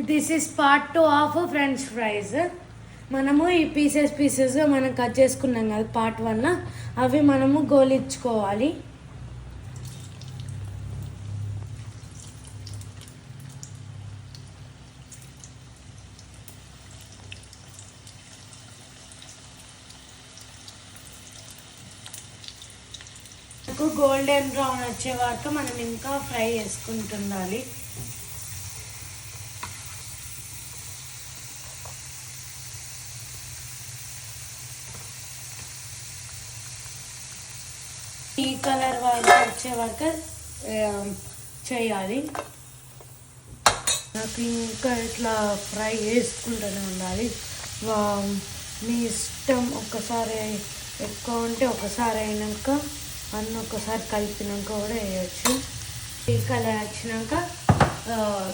This is part 2 of French fries. మనము ఈ పీసెస్గా మనం కట్ చేసుకున్నాం కదా పార్ట్ 1, అవి మనము గోలించుకోవాలి. గోల్డెన్ బ్రౌన్ వచ్చే వరకు మనం ఇంకా ఫ్రై చేసుకుంటుండాలి. ఈ కలర్ వరకు వచ్చే వరకు చేయాలి. నాకు ఇంకా ఇట్లా ఫ్రై చేసుకుంటూనే ఉండాలి. మీ ఇష్టం, ఒక్కసారి ఎక్కువ ఉంటే ఒకసారి అయినాక అన్నీ ఒక్కసారి కలిపినాక కూడా వేయచ్చు. ఈ కలర్ వచ్చినాక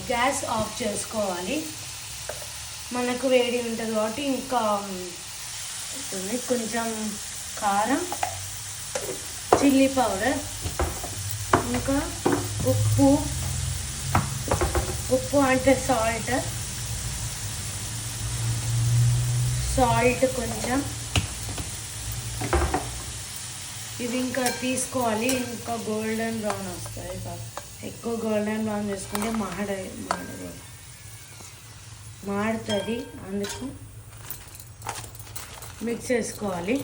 గ్యాస్ ఆఫ్ చేసుకోవాలి. మనకు వేడి ఉంటుంది కాబట్టి ఇంకా కొంచెం కారం, చిల్లీ పౌడర్, ఇంకా ఉప్పు అంటే సాల్ట్ కొంచెం. ఇది ఇంకా తీసుకోవాలి. ఇంకా గోల్డెన్ బ్రౌన్ వస్తుంది. ఎక్కువ గోల్డెన్ బ్రౌన్ చేసుకుంటే మాడుతుంది. అందుకు మిక్స్ చేసుకోవాలి.